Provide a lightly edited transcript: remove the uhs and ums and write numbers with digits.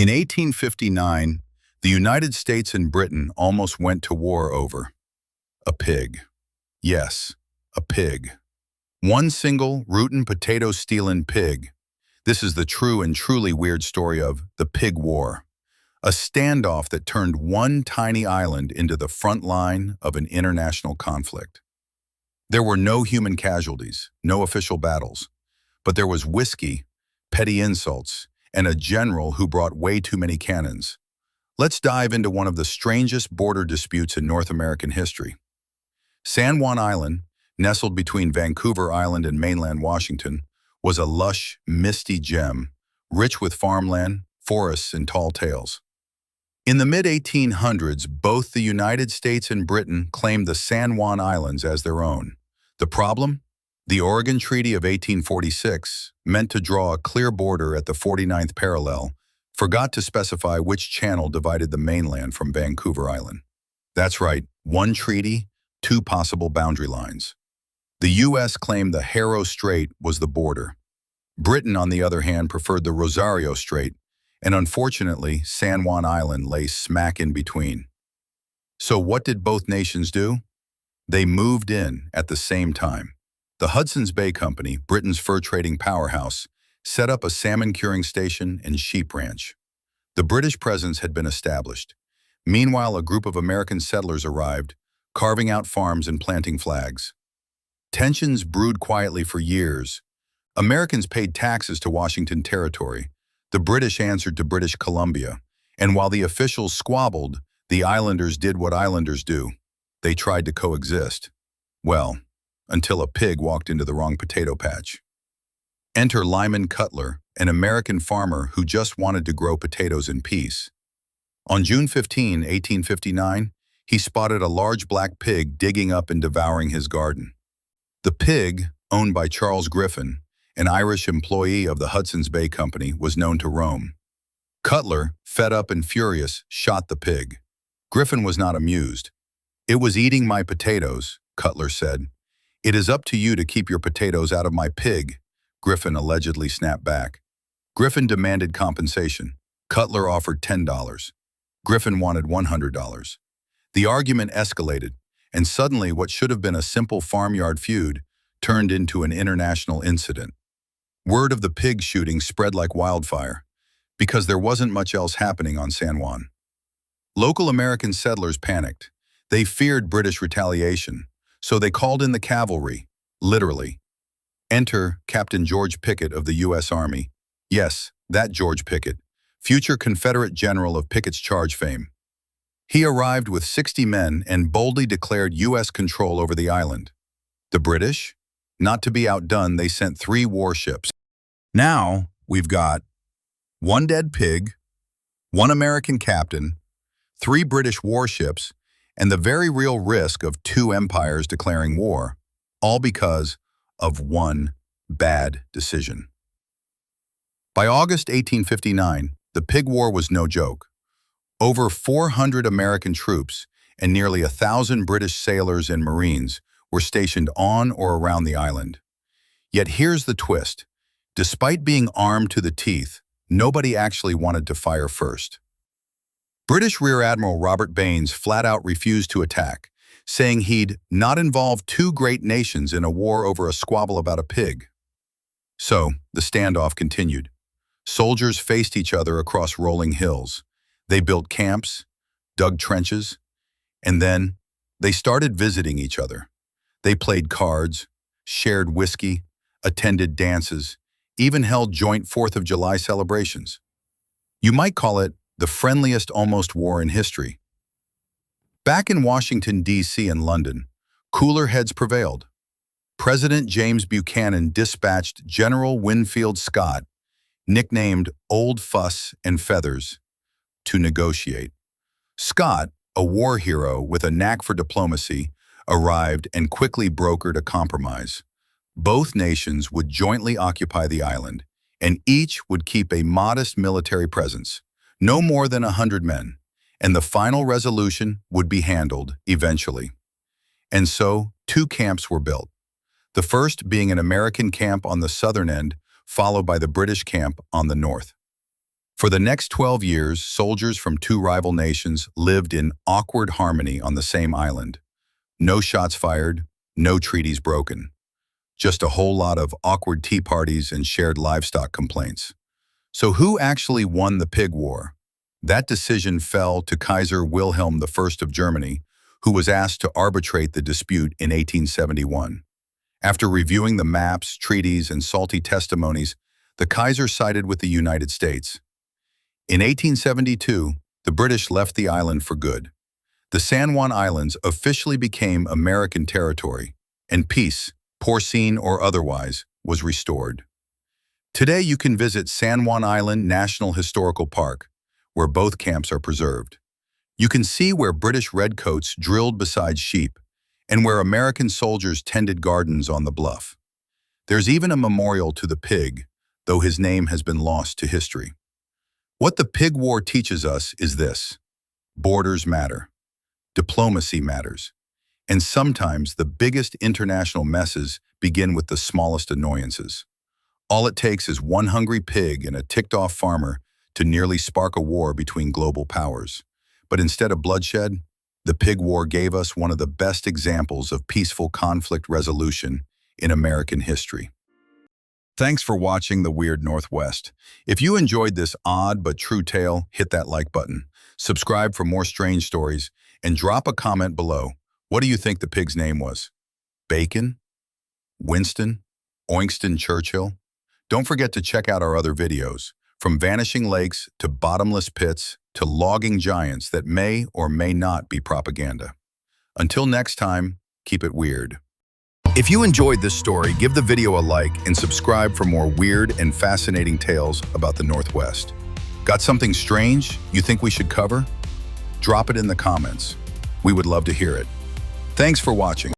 In 1859, the United States and Britain almost went to war over a pig. Yes, a pig. One single rootin' potato stealin' pig. This is the true and truly weird story of the Pig War, a standoff that turned one tiny island into the front line of an international conflict. There were no human casualties, no official battles, but there was whiskey, petty insults, and a general who brought way too many cannons. Let's dive into one of the strangest border disputes in North American history. San Juan Island, nestled between Vancouver Island and mainland Washington, was a lush, misty gem, rich with farmland, forests, and tall tales. In the mid-1800s, both the United States and Britain claimed the San Juan Islands as their own. The problem? The Oregon Treaty of 1846, meant to draw a clear border at the 49th parallel, forgot to specify which channel divided the mainland from Vancouver Island. That's right, one treaty, two possible boundary lines. The U.S. claimed the Haro Strait was the border. Britain, on the other hand, preferred the Rosario Strait, and unfortunately, San Juan Island lay smack in between. So what did both nations do? They moved in at the same time. The Hudson's Bay Company, Britain's fur-trading powerhouse, set up a salmon-curing station and sheep ranch. The British presence had been established. Meanwhile, a group of American settlers arrived, carving out farms and planting flags. Tensions brewed quietly for years. Americans paid taxes to Washington Territory. The British answered to British Columbia. And while the officials squabbled, the islanders did what islanders do. They tried to coexist. Well, until a pig walked into the wrong potato patch. Enter Lyman Cutler, an American farmer who just wanted to grow potatoes in peace. On June 15, 1859, he spotted a large black pig digging up and devouring his garden. The pig, owned by Charles Griffin, an Irish employee of the Hudson's Bay Company, was known to roam. Cutler, fed up and furious, shot the pig. Griffin was not amused. "It was eating my potatoes," Cutler said. "It is up to you to keep your potatoes out of my pig," Griffin allegedly snapped back. Griffin demanded compensation. Cutler offered $10. Griffin wanted $100. The argument escalated, and suddenly what should have been a simple farmyard feud turned into an international incident. Word of the pig shooting spread like wildfire, because there wasn't much else happening on San Juan. Local American settlers panicked. They feared British retaliation, so they called in the cavalry, literally. Enter Captain George Pickett of the U.S. Army. Yes, that George Pickett, future Confederate general of Pickett's Charge fame. He arrived with 60 men and boldly declared U.S. control over the island. The British? Not to be outdone, they sent 3 warships. Now, we've got one dead pig, one American captain, 3 British warships, and the very real risk of 2 empires declaring war, all because of one bad decision. By August 1859, the Pig War was no joke. Over 400 American troops and nearly 1,000 British sailors and Marines were stationed on or around the island. Yet here's the twist. Despite being armed to the teeth, nobody actually wanted to fire first. British Rear Admiral Robert Baines flat out refused to attack, saying he'd not involve 2 great nations in a war over a squabble about a pig. So, the standoff continued. Soldiers faced each other across rolling hills. They built camps, dug trenches, and then they started visiting each other. They played cards, shared whiskey, attended dances, even held joint 4th of July celebrations. You might call it the friendliest almost war in history. Back in Washington, D.C. and London, cooler heads prevailed. President James Buchanan dispatched General Winfield Scott, nicknamed Old Fuss and Feathers, to negotiate. Scott, a war hero with a knack for diplomacy, arrived and quickly brokered a compromise. Both nations would jointly occupy the island, and each would keep a modest military presence, no more than 100 men, and the final resolution would be handled eventually. And so, 2 camps were built, the first being an American camp on the southern end, followed by the British camp on the north. For the next 12 years, soldiers from two rival nations lived in awkward harmony on the same island. No shots fired, no treaties broken. Just a whole lot of awkward tea parties and shared livestock complaints. So who actually won the Pig War? That decision fell to Kaiser Wilhelm I of Germany, who was asked to arbitrate the dispute in 1871. After reviewing the maps, treaties, and salty testimonies, the Kaiser sided with the United States. In 1872, the British left the island for good. The San Juan Islands officially became American territory, and peace, porcine or otherwise, was restored. Today you can visit San Juan Island National Historical Park, where both camps are preserved. You can see where British redcoats drilled beside sheep, and where American soldiers tended gardens on the bluff. There's even a memorial to the pig, though his name has been lost to history. What the Pig War teaches us is this: borders matter, diplomacy matters, and sometimes the biggest international messes begin with the smallest annoyances. All it takes is one hungry pig and a ticked-off farmer to nearly spark a war between global powers. But instead of bloodshed, the Pig War gave us one of the best examples of peaceful conflict resolution in American history. Thanks for watching The Weird Northwest. If you enjoyed this odd but true tale, hit that like button, subscribe for more strange stories, and drop a comment below. What do you think the pig's name was? Bacon? Winston? Oinston Churchill? Don't forget to check out our other videos, from vanishing lakes to bottomless pits to logging giants that may or may not be propaganda. Until next time, keep it weird. If you enjoyed this story, give the video a like and subscribe for more weird and fascinating tales about the Northwest. Got something strange you think we should cover? Drop it in the comments. We would love to hear it. Thanks for watching.